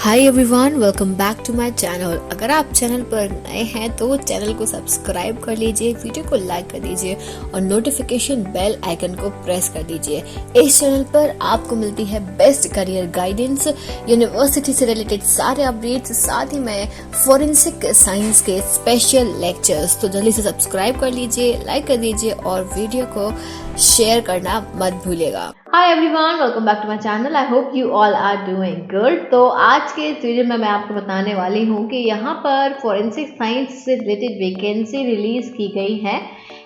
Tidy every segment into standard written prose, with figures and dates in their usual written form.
Hi everyone, welcome back to my channel. अगर आप channel पर नए हैं तो चैनल को सब्सक्राइब कर लीजिए, वीडियो को लाइक कर दीजिए और नोटिफिकेशन बेल आइकन को प्रेस कर दीजिए। इस चैनल पर आपको मिलती है बेस्ट करियर गाइडेंस, यूनिवर्सिटी से रिलेटेड सारे अपडेट्स, साथ ही में फोरेंसिक साइंस के स्पेशल लेक्चर्स। तो जल्दी से सब्सक्राइब कर लीजिए, लाइक कर दीजिए और वीडियो को शेयर करना मत भूलिएगा। Hi everyone, welcome back to my channel. I hope you all are doing good. तो आज के इस वीडियो में मैं आपको बताने वाली हूँ कि यहाँ पर फोरेंसिक साइंस से रिलेटेड वैकेंसी रिलीज की गई है।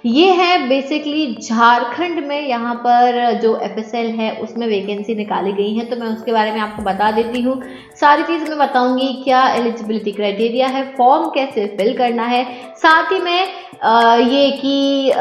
ये है बेसिकली झारखंड में, यहाँ पर जो एफएसएल है उसमें वैकेंसी निकाली गई है। तो मैं उसके बारे में आपको बता देती हूँ। सारी चीज़ मैं बताऊंगी, क्या एलिजिबिलिटी क्राइटेरिया है, फॉर्म कैसे फिल करना है, साथ ही में ये कि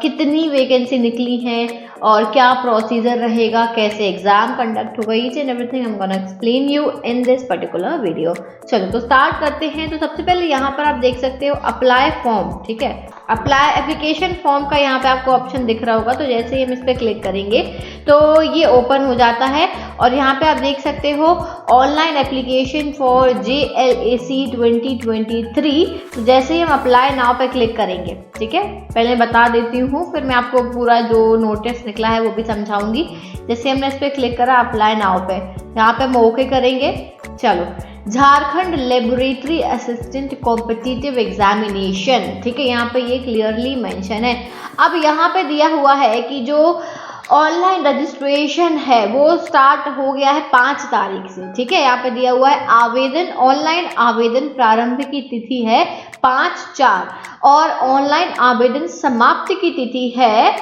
कितनी वैकेंसी निकली है और क्या प्रोसीजर रहेगा, कैसे एग्जाम कंडक्ट होगा, each and everything I am gonna explain you in this particular video. चलो तो स्टार्ट करते हैं। तो सबसे पहले यहाँ पर आप देख सकते हो अप्लाई फॉर्म, ठीक है। अप्लाई एप्लीकेशन फॉर्म का यहाँ पे आपको ऑप्शन दिख रहा होगा। तो जैसे ही हम इस पर क्लिक करेंगे तो ये ओपन हो जाता है और यहाँ पे आप देख सकते हो ऑनलाइन एप्लीकेशन फॉर JLAC 2023। तो जैसे ही हम अप्लाई नाउ पे क्लिक करेंगे, ठीक है, पहले बता देती हूँ, फिर मैं आपको पूरा जो नोटिस निकला है वो भी समझाऊंगी। जैसे हमने इस पर क्लिक करा अप्लाई नाउ पे, यहाँ पे हम ओके करेंगे। चलो, Jharkhand laboratory assistant competitive examination, ठीक है, यहाँ पे ये क्लियरली मेंशन है। अब यहाँ पे दिया हुआ है कि जो ऑनलाइन रजिस्ट्रेशन है वो स्टार्ट हो गया है 5 तारीख से, ठीक है। यहाँ पे दिया हुआ है आवेदन, ऑनलाइन आवेदन प्रारंभ की तिथि है 5/4 और ऑनलाइन आवेदन समाप्ति की तिथि है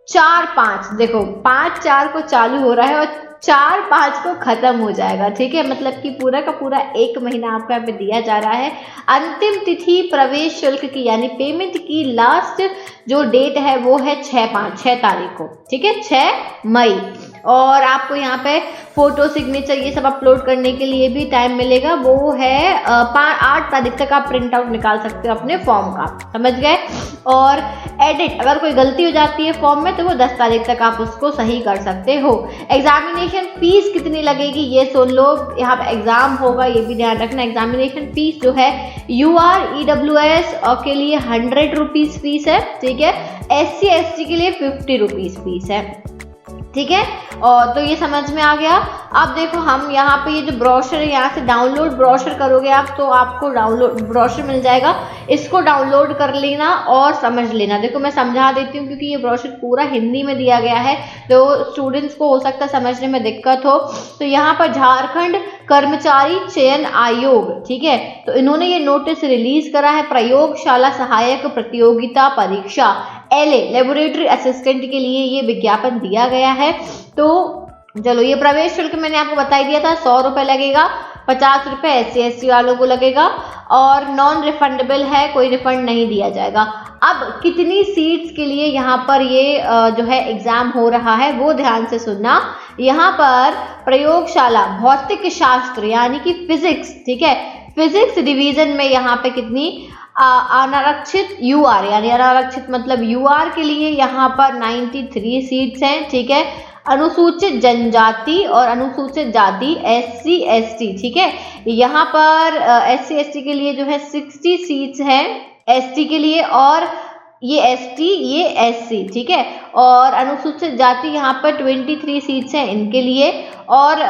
4/5। देखो 5/4 को चालू हो रहा है और 4/5 को खत्म हो जाएगा, ठीक है। मतलब कि पूरा का पूरा 1 महीना आपको यहाँ पे दिया जा रहा है। अंतिम तिथि प्रवेश शुल्क की यानी पेमेंट की लास्ट जो डेट है वो है 6 तारीख को, ठीक है, 6 मई। और आपको यहाँ पे फोटो सिग्नेचर ये सब अपलोड करने के लिए भी टाइम मिलेगा, वो है 8 तारीख तक आप प्रिंट आउट निकाल सकते हो अपने फॉर्म का, समझ गए। और एडिट, अगर कोई गलती हो जाती है फॉर्म में तो वो 10 तारीख तक आप उसको सही कर सकते हो। एग्जामिनेशन फीस कितनी लगेगी ये सुन लो, यहाँ पे एग्जाम होगा ये भी ध्यान रखना। एग्जामिनेशन फीस जो है UR EWS के लिए 100 रुपीज़ फीस है, ठीक है। SC ST के लिए 50 रुपीज़ फीस है, ठीक है। और तो ये समझ में आ गया। अब देखो हम यहाँ पे ये जो ब्रोशर है, यहाँ से डाउनलोड ब्रोशर करोगे आप तो आपको डाउनलोड ब्रोशर मिल जाएगा। इसको डाउनलोड कर लेना और समझ लेना। देखो मैं समझा देती हूँ क्योंकि ये ब्रोशर पूरा हिंदी में दिया गया है तो स्टूडेंट्स को हो सकता है समझने में दिक्कत हो। तो यहाँ पर झारखंड कर्मचारी चयन आयोग, ठीक है, तो इन्होंने ये नोटिस रिलीज करा है। प्रयोगशाला सहायक प्रतियोगिता परीक्षा LA लेबोरेटरी असिस्टेंट के लिए ये विज्ञापन दिया गया है। तो चलो, ये प्रवेश शुल्क मैंने आपको बता दिया था, 100 रुपये लगेगा, 50 रुपये SC ST वालों को लगेगा और नॉन रिफंडेबल है, कोई रिफंड नहीं दिया जाएगा। अब कितनी सीट्स के लिए यहाँ पर ये जो है एग्जाम हो रहा है वो ध्यान से सुनना। यहाँ पर प्रयोगशाला भौतिक शास्त्र यानी कि फिजिक्स, ठीक है, फिजिक्स डिवीजन में यहाँ पे कितनी अनारक्षित UR यानी अनारक्षित मतलब UR के लिए यहाँ पर 93 सीट्स हैं, ठीक है। अनुसूचित जनजाति और अनुसूचित जाति SC ST, ठीक है, यहाँ पर SC ST के लिए जो है 60 सीट्स हैं ST के लिए, और ये ST ये SC, ठीक है। और अनुसूचित जाति यहाँ पर 23 सीट्स हैं इनके लिए। और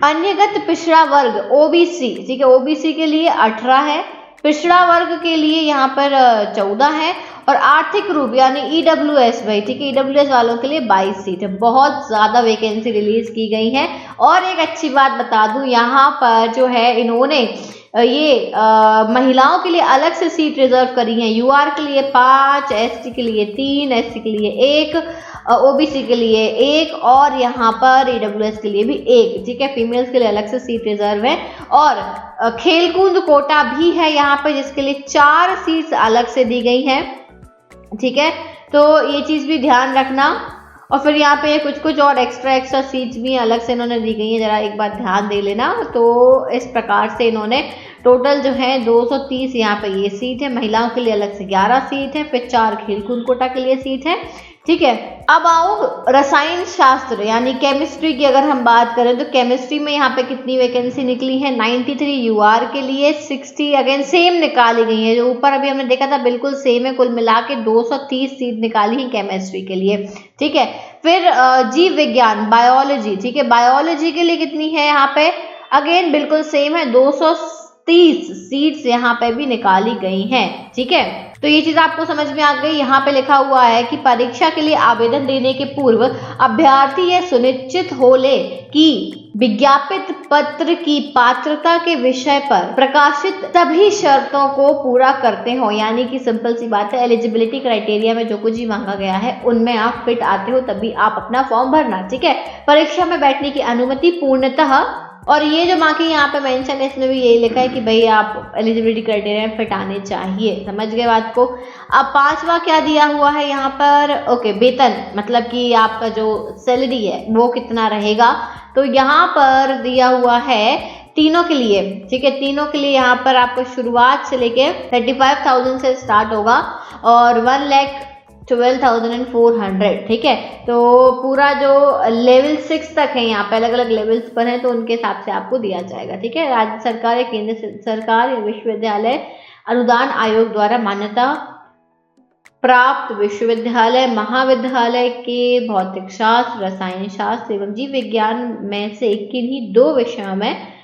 अन्यगत पिछड़ा वर्ग OBC, ठीक है, OBC के लिए 18 है, पिछड़ा वर्ग के लिए यहाँ पर 14 है, और आर्थिक रूप यानी EWS भाई, ठीक है, EWS वालों के लिए 22 सीट है। बहुत ज़्यादा वैकेंसी रिलीज की गई है। और एक अच्छी बात बता दूं, यहाँ पर जो है इन्होंने ये महिलाओं के लिए अलग से सीट रिजर्व करी है। UR के लिए 5, ST के लिए 3, SC के लिए 1, OBC के लिए 1 और यहाँ पर EWS के लिए भी 1, ठीक है। फीमेल्स के लिए अलग से सीट रिजर्व है। और खेलकूद कोटा भी है यहाँ पर जिसके लिए 4 सीट्स अलग से दी गई हैं, ठीक है। तो ये चीज़ भी ध्यान रखना। और फिर यहाँ पे कुछ और एक्स्ट्रा सीट्स भी अलग से इन्होंने दी गई है, जरा एक बार ध्यान दे लेना। तो इस प्रकार से इन्होंने टोटल जो है 230 यहाँ पे ये सीट है। महिलाओं के लिए अलग से 11 सीट है, फिर 4 खेलकूद कोटा के लिए सीट है, ठीक है। अब आओ रसायन शास्त्र यानी केमिस्ट्री की अगर हम बात करें तो केमिस्ट्री में यहाँ पे कितनी वैकेंसी निकली है, 93 यूआर के लिए, 60 अगेन सेम निकाली गई है, जो ऊपर अभी हमने देखा था बिल्कुल सेम है, कुल मिला के 230 सीट निकाली है केमिस्ट्री के लिए, ठीक है। फिर जीव विज्ञान बायोलॉजी, ठीक है, बायोलॉजी के लिए कितनी है यहाँ पे, अगेन बिल्कुल सेम है, 230 सीट्स यहाँ पे भी निकाली गई हैं, ठीक है। तो ये चीज आपको समझ में आ गई। यहाँ पे लिखा हुआ है कि परीक्षा के लिए आवेदन देने के पूर्व अभ्यर्थी यह सुनिश्चित हो ले कि विज्ञापित पत्र की पात्रता के विषय पर प्रकाशित सभी शर्तों को पूरा करते हो, यानी कि सिंपल सी बात है, एलिजिबिलिटी क्राइटेरिया में जो कुछ भी मांगा गया है उनमें आप फिट आते हो तभी आप अपना फॉर्म भरना, ठीक है। परीक्षा में बैठने की अनुमति पूर्णतः, और ये जो बाकी यहाँ पे मेंशन है इसमें भी यही लिखा है कि भाई आप एलिजिबिलिटी क्राइटेरिया में फिट आने चाहिए, समझ गए बात को। अब पांचवा क्या दिया हुआ है यहाँ पर, ओके, वेतन मतलब कि आपका जो सैलरी है वो कितना रहेगा, तो यहाँ पर दिया हुआ है तीनों के लिए, ठीक है, तीनों के लिए यहाँ पर आपको शुरुआत से लेके 35,000 से स्टार्ट होगा और 1,12,400, ठीक है। तो पूरा जो लेवल 6 तक है यहाँ पे अलग अलग लेवल्स पर है तो उनके हिसाब से आपको दिया जाएगा, ठीक है। राज्य सरकार या केंद्र सरकार या विश्वविद्यालय अनुदान आयोग द्वारा मान्यता प्राप्त विश्वविद्यालय महाविद्यालय के भौतिक शास्त्र, रसायन शास्त्र एवं जीव विज्ञान में से किन्हीं 2 विषयों में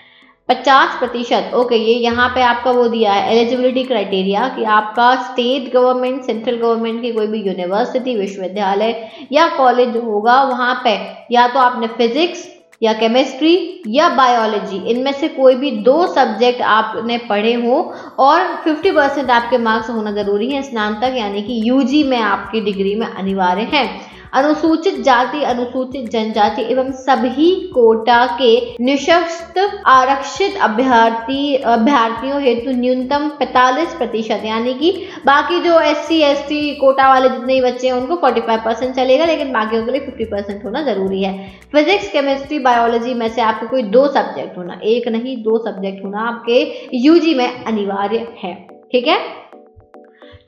50%, ओके, ये यहाँ पे आपका वो दिया है एलिजिबिलिटी क्राइटेरिया कि आपका स्टेट गवर्नमेंट, सेंट्रल गवर्नमेंट की कोई भी यूनिवर्सिटी, विश्वविद्यालय या कॉलेज जो होगा वहाँ पे या तो आपने फिजिक्स या केमिस्ट्री या बायोलॉजी इनमें से कोई भी 2 सब्जेक्ट आपने पढ़े हो और 50% आपके मार्क्स होना जरूरी है स्नातक यानी कि यूजी में आपकी डिग्री में अनिवार्य है। अनुसूचित जाति, अनुसूचित जनजाति एवं सभी कोटा के निःशक्त आरक्षित अभ्यर्थियों हेतु न्यूनतम 45%, यानी कि बाकी जो SC ST कोटा वाले जितने ही बच्चे हैं उनको 45% चलेगा, लेकिन बाकियों के लिए 50% होना जरूरी है। फिजिक्स, केमिस्ट्री, बायोलॉजी में से आपको कोई 2 सब्जेक्ट होना, एक नहीं 2 सब्जेक्ट होना आपके यूजी में अनिवार्य है, ठीक है।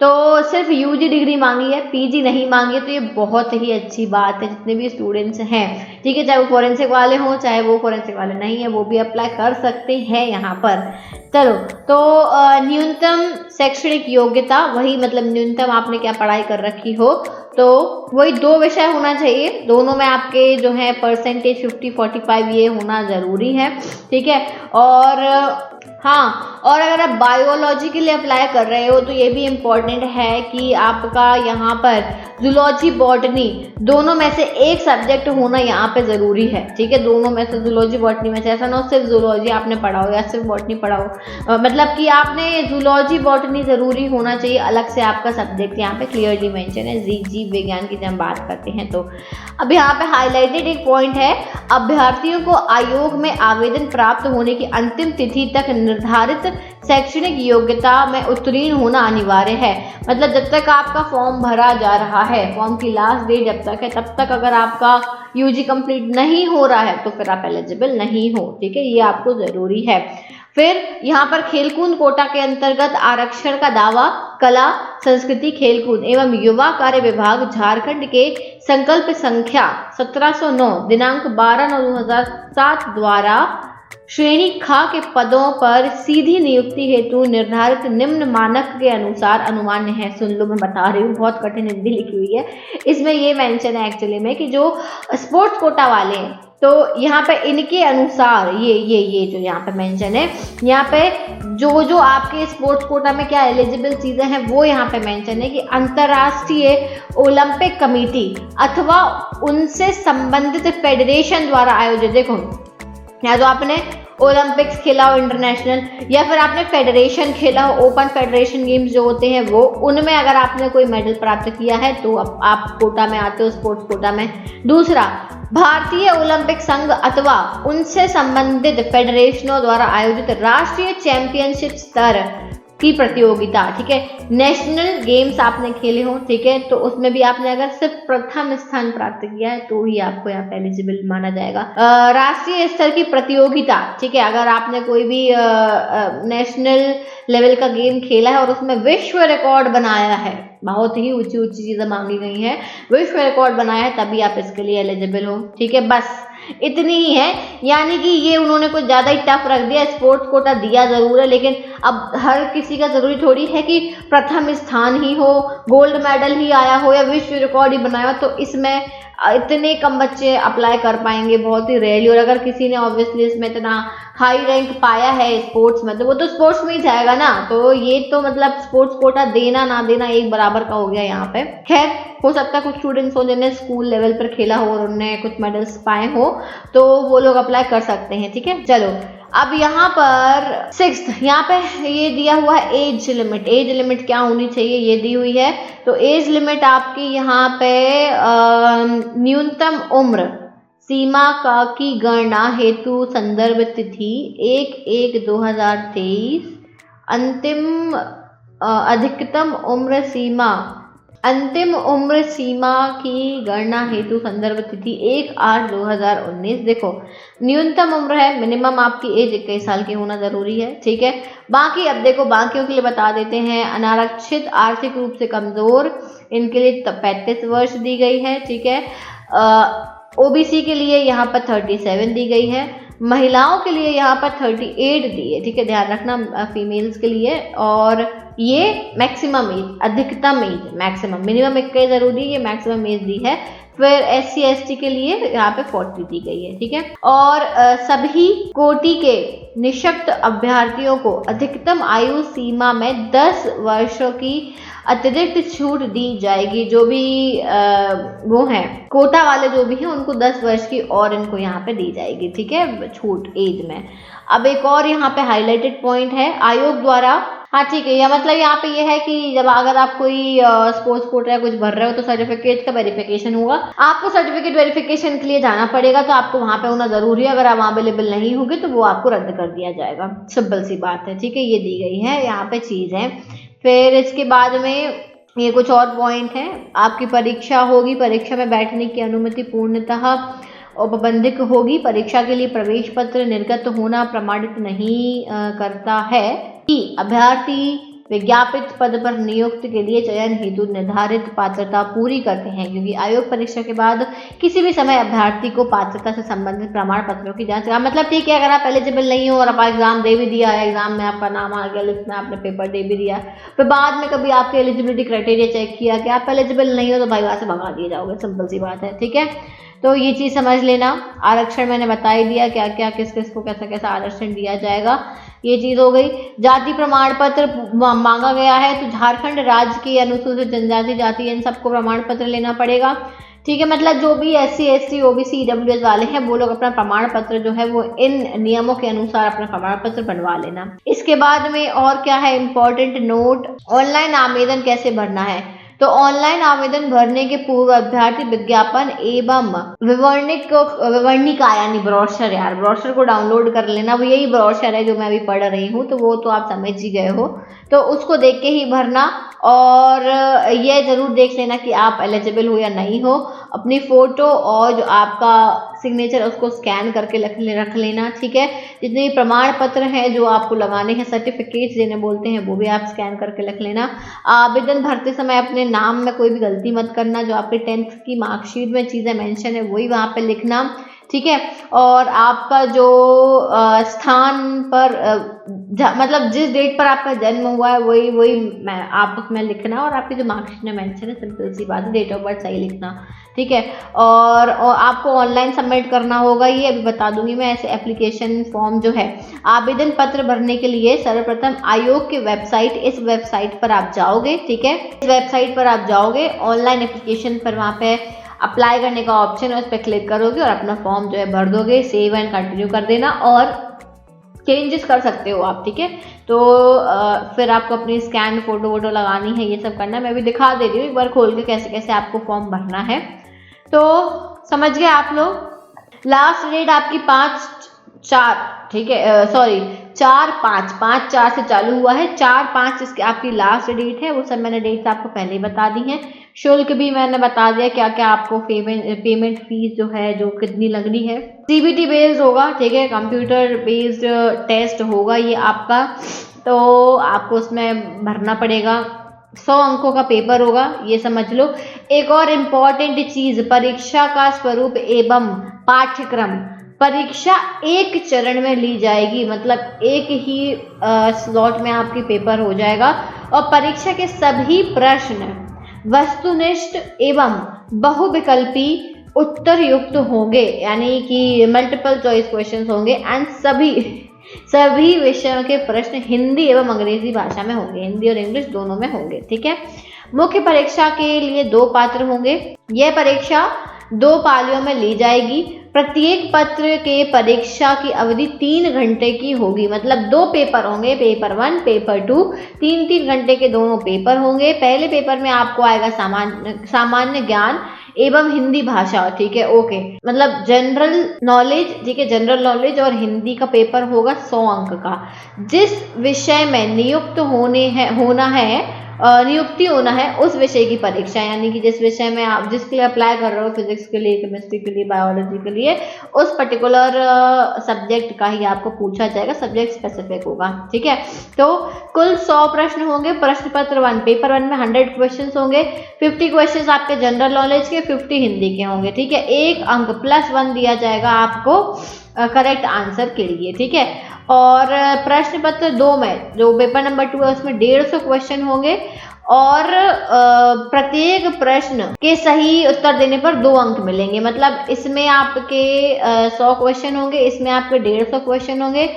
तो सिर्फ यूजी डिग्री मांगी है, पीजी नहीं मांगी है, तो ये बहुत ही अच्छी बात है जितने भी स्टूडेंट्स हैं, ठीक है, चाहे वो फॉरेंसिक वाले हों चाहे वो फॉरेंसिक वाले नहीं है, वो भी अप्लाई कर सकते हैं यहाँ पर। चलो, तो न्यूनतम शैक्षणिक योग्यता, वही मतलब न्यूनतम आपने क्या पढ़ाई कर रखी हो, तो वही 2 विषय होना चाहिए, दोनों में आपके जो है परसेंटेज 50-45 ये होना जरूरी है, ठीक है। और हाँ, और अगर आप बायोलॉजी के लिए अप्लाई कर रहे हो तो ये भी इम्पोर्टेंट है कि आपका यहाँ पर जूलॉजी, बॉटनी दोनों में से एक सब्जेक्ट होना यहाँ पे ज़रूरी है, ठीक है। दोनों में से जूलॉजी बॉटनी में से, ऐसा ना हो सिर्फ जूलॉजी आपने पढ़ा हो या सिर्फ बॉटनी पढ़ा हो, मतलब कि आपने जूलॉजी बॉटनी ज़रूरी होना चाहिए, अलग से आपका सब्जेक्ट यहाँ पे क्लियरली मेंशन है। जीव विज्ञान की जब हम बात करते हैं तो अब यहाँ पे हाईलाइटेड एक पॉइंट है, अभ्यर्थियों को आयोग में आवेदन प्राप्त होने की अंतिम तिथि तक निर्धारित शैक्षणिक योग्यता में उत्तीर्ण होना अनिवार्य है। मतलब जब तक आपका फॉर्म भरा जा रहा है, फॉर्म की लास्ट डेट जब तक है, तब तक अगर आपका यूजी कंप्लीट नहीं हो रहा है तो फिर आप एलिजिबल नहीं हो, ठीक है, ये आपको जरूरी है। फिर यहाँ पर खेलकूद कोटा के अंतर्गत आरक्षण का दावा कला, संस्कृति, खेलकूद एवं युवा कार्य विभाग झारखंड के संकल्प संख्या 1709 दिनांक 12/9/2007 द्वारा श्रेणी खा के पदों पर सीधी नियुक्ति हेतु निर्धारित निम्न मानक के अनुसार अनुमान्य है। सुन लो, मैं बता रही हूँ, बहुत कठिन हिंदी लिखी हुई है, इसमें ये मेंशन है एक्चुअली में कि जो स्पोर्ट्स कोटा वाले हैं तो यहाँ पे इनके अनुसार ये जो यहाँ पे मेंशन है, यहाँ पे जो आपके स्पोर्ट्स कोटा में क्या एलिजिबल चीजें हैं वो यहाँ पे मेंशन है कि अंतर्राष्ट्रीय ओलंपिक कमेटी अथवा उनसे संबंधित फेडरेशन द्वारा आयोजित, देखो या तो आपने ओलंपिक्स खेला हो इंटरनेशनल, या फिर आपने फेडरेशन खेला हो, ओपन फेडरेशन गेम्स जो होते हैं वो, उनमें अगर आपने कोई मेडल प्राप्त किया है तो आप कोटा में आते हो, स्पोर्ट्स कोटा में। दूसरा, भारतीय ओलंपिक संघ अथवा उनसे संबंधित फेडरेशनों द्वारा आयोजित राष्ट्रीय चैंपियनशिप स्तर की प्रतियोगिता, ठीक है। नेशनल गेम्स आपने खेले हो, ठीक है, तो उसमें भी आपने अगर सिर्फ प्रथम स्थान प्राप्त किया है तो ही आपको यहाँ पे एलिजिबल माना जाएगा। राष्ट्रीय स्तर की प्रतियोगिता, ठीक है, अगर आपने कोई भी नेशनल लेवल का गेम खेला है और उसमें विश्व रिकॉर्ड बनाया है, बहुत ही ऊंची ऊंची चीज़ें मांगी गई हैं, विश्व रिकॉर्ड बनाया है, तभी आप इसके लिए एलिजिबल हो। ठीक है, बस इतनी ही है। यानी कि ये उन्होंने कुछ ज़्यादा ही टफ रख दिया। स्पोर्ट्स कोटा दिया ज़रूर है, लेकिन अब हर किसी का ज़रूरी थोड़ी है कि प्रथम स्थान ही हो, गोल्ड मेडल ही आया हो या विश्व रिकॉर्ड ही बनाया हो। तो इसमें इतने कम बच्चे अप्लाई कर पाएंगे, बहुत ही रेयरली। और अगर किसी ने ऑब्वियसली इसमें इतना हाई रैंक पाया है स्पोर्ट्स में, तो वो तो स्पोर्ट्स में ही जाएगा ना। तो ये तो मतलब स्पोर्ट्स कोटा देना ना देना एक बराबर का हो गया यहाँ पे। खैर, हो सकता है कुछ स्टूडेंट्स हो जिन्हें स्कूल लेवल पर खेला हो और उन्हें कुछ मेडल्स पाए हो, तो वो लोग अप्लाई कर सकते हैं। ठीक है, चलो अब यहाँ पर 6th, यहाँ पे ये दिया हुआ है एज लिमिट। एज लिमिट क्या होनी चाहिए ये दी हुई है। तो एज लिमिट आपकी यहाँ पे न्यूनतम उम्र सीमा की गणना हेतु संदर्भ तिथि 1/1/2023, अंतिम उम्र सीमा की गणना हेतु संदर्भ तिथि 1/8/2019। देखो, न्यूनतम उम्र है, मिनिमम आपकी एज 21 साल की होना जरूरी है। ठीक है, बाकी अब देखो, बाकियों के लिए बता देते हैं। अनारक्षित, आर्थिक रूप से कमजोर, इनके लिए 35 वर्ष दी गई है। ठीक है, ओबीसी के लिए यहाँ पर 37 दी गई है, महिलाओं के लिए यहाँ पर 38 दी है। ठीक है, ध्यान रखना फीमेल्स के लिए। और ये मैक्सिमम एज, अधिकतम एज, मैक्सिमम, मिनिमम 21 जरूरी, ये मैक्सिमम एज दी है। फिर SC ST के लिए यहाँ पे 40 दी गई है। ठीक है, और सभी कोटि के निःशक्त अभ्यर्थियों को अधिकतम आयु सीमा में 10 वर्षों की अतिरिक्त छूट दी जाएगी। जो भी वो हैं कोटा वाले जो भी हैं, उनको 10 वर्ष की और इनको यहाँ पे दी जाएगी। ठीक है, छूट एज में। अब एक और यहाँ पे हाईलाइटेड पॉइंट है, आयोग द्वारा, हाँ ठीक है, या मतलब यहाँ पे ये है कि जब अगर आप कोई स्पोर्ट्स कोटा या कुछ भर रहे हो तो सर्टिफिकेट का वेरिफिकेशन होगा। आपको सर्टिफिकेट वेरिफिकेशन के लिए जाना पड़ेगा, तो आपको वहाँ पे होना जरूरी है। अगर आप वहाँ अवेलेबल नहीं होंगे तो वो आपको रद्द कर दिया जाएगा, सिंपल सी बात है। ठीक है, ये दी गई है यहाँ पे चीज़ है। फिर इसके बाद में ये कुछ और पॉइंट है। आपकी परीक्षा होगी, परीक्षा में बैठने की अनुमति पूर्णतः औपबंधिक होगी। परीक्षा के लिए प्रवेश पत्र निर्गत होना प्रमाणित नहीं करता है कि अभ्यर्थी विज्ञापित पद पर नियुक्ति के लिए चयन हेतु निर्धारित पात्रता पूरी करते हैं, क्योंकि आयोग परीक्षा के बाद किसी भी समय अभ्यर्थी को पात्रता से संबंधित प्रमाण पत्रों की जांच। मतलब ठीक है, अगर आप एलिजिबल नहीं हो और आप एग्जाम दे भी दिया, एग्जाम में आपका नाम आ गया लिस्ट में, आपने पेपर दे भी दिया, फिर बाद में कभी आपके एलिजिबिलिटी क्राइटेरिया चेक किया कि आप एलिजिबल नहीं हो, तो भाई वहाँ से भगा दिए जाओगे, सिंपल सी बात है। ठीक है, तो ये चीज़ समझ लेना। आरक्षण मैंने बता ही दिया, क्या क्या किस किस को कैसा कैसा आरक्षण दिया जाएगा, ये चीज़ हो गई। जाति प्रमाण पत्र मांगा गया है, तो झारखंड राज्य की अनुसूचित जनजाति जाति, इन सबको प्रमाण पत्र लेना पड़ेगा। ठीक है, मतलब जो भी SC ST OBC EWS वाले हैं, वो लोग अपना प्रमाण पत्र जो है वो इन नियमों के अनुसार अपना प्रमाण पत्र बनवा लेना। इसके बाद में और क्या है इंपॉर्टेंट नोट, ऑनलाइन आवेदन कैसे भरना है। तो ऑनलाइन आवेदन भरने के पूर्व अभ्यर्थी विज्ञापन एवं विवरणिका यानी ब्रोशर, यार ब्रोशर को डाउनलोड कर लेना। वो यही ब्रोशर है जो मैं अभी पढ़ रही हूँ, तो वो तो आप समझ ही गए हो, तो उसको देख के ही भरना। और ये जरूर देख लेना कि आप एलिजिबल हो या नहीं हो। अपनी फोटो और जो आपका सिग्नेचर उसको स्कैन करके रख लेना। ठीक है, जितने प्रमाण पत्र हैं जो आपको लगाने हैं, सर्टिफिकेट्स जिन्हें बोलते हैं, वो भी आप स्कैन करके रख लेना। आवेदन भरते समय अपने नाम में कोई भी गलती मत करना। जो आपके 10th की मार्कशीट में चीज़ें मेंशन है वही वहाँ पे लिखना। ठीक है, और आपका जो स्थान पर मतलब जिस डेट पर आपका जन्म हुआ है वही आप उसमें लिखना। और आपकी जो मार्कशीट में मेंशन है, सिंपल सी बात है, डेट ऑफ बर्थ सही लिखना। ठीक है, और आपको ऑनलाइन सबमिट करना होगा, ये अभी बता दूंगी मैं। ऐसे एप्लीकेशन फॉर्म जो है, आवेदन पत्र भरने के लिए सर्वप्रथम आयोग की वेबसाइट, इस वेबसाइट पर आप जाओगे। ठीक है, इस वेबसाइट पर आप जाओगे, ऑनलाइन एप्लीकेशन पर वहाँ पे अप्लाई करने का ऑप्शन है, उस पर क्लिक करोगे और अपना फॉर्म जो है भर दोगे। सेव एंड कंटिन्यू कर देना, और चेंजेस कर सकते हो आप। ठीक है, तो फिर आपको अपनी स्कैन फोटो वोटो लगानी है, ये सब करना है। मैं अभी दिखा दे रही हूँ एक बार खोल के कैसे कैसे आपको फॉर्म भरना है। तो समझ गए आप लोग। लास्ट डेट आपकी 5/4, ठीक है, सॉरी 4/5 से चालू हुआ है। 4/5 इसकी आपकी लास्ट डेट है। वो सब मैंने डेट्स आपको पहले ही बता दी हैं। शुल्क भी मैंने बता दिया, क्या क्या आपको पेमेंट फीस जो है जो कितनी लगनी है। CBT बेस्ड होगा, ठीक है, कंप्यूटर बेस्ड टेस्ट होगा ये आपका, तो आपको उसमें भरना पड़ेगा। 100 अंकों का पेपर होगा, ये समझ लो। एक और इम्पॉर्टेंट चीज, परीक्षा का स्वरूप एवं पाठ्यक्रम। परीक्षा एक चरण में ली जाएगी, मतलब एक ही स्लॉट में आपकी पेपर हो जाएगा और परीक्षा के सभी प्रश्न वस्तुनिष्ठ एवं बहुविकल्पी उत्तर युक्त होंगे, यानी कि मल्टीपल चॉइस क्वेश्चंस होंगे एंड सभी विषयों के प्रश्न हिंदी एवं अंग्रेजी भाषा में होंगे, हिंदी और इंग्लिश दोनों में होंगे, ठीक है। मुख्य परीक्षा के लिए 2 पात्र होंगे। यह परीक्षा 2 पालियों में ली जाएगी। प्रत्येक पत्र के परीक्षा की अवधि 3 घंटे की होगी, मतलब 2 पेपर होंगे, पेपर 1 पेपर 2, 3-3 घंटे के दोनों पेपर होंगे। पहले पेपर में आपको आएगा सामान्य ज्ञान एवं हिंदी भाषा, ठीक है, ओके, मतलब जनरल नॉलेज, ठीक है, जनरल नॉलेज और हिंदी का पेपर होगा 100 अंक का। जिस विषय में नियुक्ति होना है उस विषय की परीक्षा, यानी कि जिस विषय में आप जिसके लिए अप्लाई कर रहे हो, फिजिक्स के लिए, केमिस्ट्री के लिए, बायोलॉजी के लिए, उस पर्टिकुलर सब्जेक्ट का ही आपको पूछा जाएगा, सब्जेक्ट स्पेसिफिक होगा, ठीक है। तो कुल 100 प्रश्न होंगे। प्रश्न पत्र 1 पेपर 1 में 100 क्वेश्चन होंगे। 50 क्वेश्चन आपके जनरल नॉलेज के, 50 हिंदी के होंगे, ठीक है। 1 अंक +1 दिया जाएगा आपको करेक्ट आंसर के लिए, ठीक है। और प्रश्न पत्र 2 में, जो पेपर नंबर 2 है, उसमें 150 क्वेश्चन होंगे और प्रत्येक प्रश्न के सही उत्तर देने पर 2 अंक मिलेंगे, मतलब इसमें आपके 100 क्वेश्चन होंगे, इसमें आपके 150 क्वेश्चन होंगे।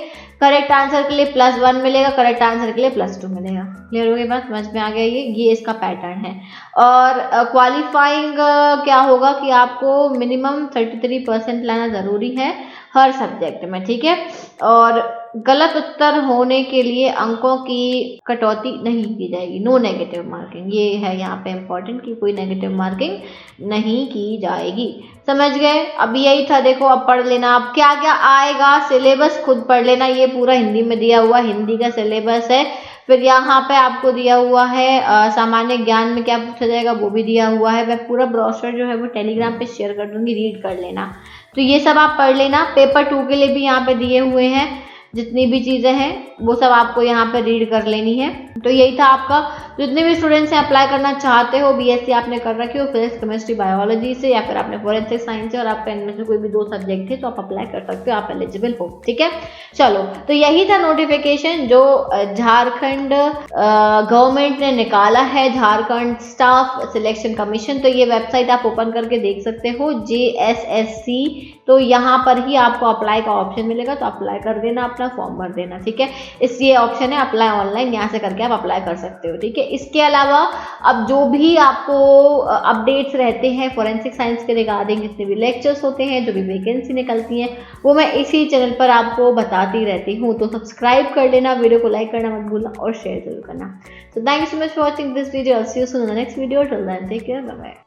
करेक्ट आंसर के लिए +1 मिलेगा, करेक्ट आंसर के लिए +2 मिलेगा। क्लियर हो गई बात, समझ में आ गया? ये इसका पैटर्न है। और क्वालिफाइंग क्या होगा कि आपको मिनिमम 33% लाना जरूरी है हर सब्जेक्ट में, ठीक है। और गलत उत्तर होने के लिए अंकों की कटौती नहीं की जाएगी, नो नेगेटिव मार्किंग। ये है यहाँ पे इम्पोर्टेंट कि कोई नेगेटिव मार्किंग नहीं की जाएगी। समझ गए? अब यही था, देखो अब पढ़ लेना, अब क्या क्या आएगा, सिलेबस खुद पढ़ लेना। ये पूरा हिंदी में दिया हुआ, हिंदी का सिलेबस है। फिर यहाँ पे आपको दिया हुआ है सामान्य ज्ञान में क्या पूछा जाएगा, वो भी दिया हुआ है। मैं पूरा ब्रोशर जो है वो टेलीग्राम पे शेयर कर दूंगी, रीड कर लेना। तो ये सब आप पढ़ लेना। पेपर 2 के लिए भी यहाँ पे दिए हुए हैं, जितनी भी चीज़ें हैं वो सब आपको यहाँ पे रीड कर लेनी है। तो यही था आपका। जितने भी स्टूडेंट्स हैं अप्लाई करना चाहते हो, बीएससी आपने कर रखी हो फिजिक्स केमिस्ट्री बायोलॉजी से, या फिर आपने फोरेंसिक साइंस से और आपका इनमें से कोई भी 2 सब्जेक्ट थे, तो आप अप्लाई कर सकते हो, आप एलिजिबल हो, ठीक है। चलो, तो यही था नोटिफिकेशन जो झारखंड गवर्नमेंट ने निकाला है, झारखंड स्टाफ सिलेक्शन कमीशन। तो ये वेबसाइट आप ओपन करके देख सकते हो, JSSC। तो यहाँ पर ही आपको अप्लाई का ऑप्शन मिलेगा, तो अप्लाई कर देना, अपना फॉर्म भर देना, ठीक है। इस ये ऑप्शन है अप्लाई ऑनलाइन, यहाँ से करके आप अप्लाई कर सकते हो, ठीक है। इसके अलावा अब जो भी आपको अपडेट्स रहते हैं फोरेंसिक साइंस के रिगार्डिंग, जितने भी लेक्चर्स होते हैं, जो भी वैकेंसी निकलती हैं, वो मैं इसी चैनल पर आपको बताती रहती हूँ। तो सब्सक्राइब कर लेना, वीडियो को लाइक करना मत भूलना और शेयर जरूर करना। So thank you so much for watching this video. I'll see you soon in the next video. Till then, take care. Bye bye.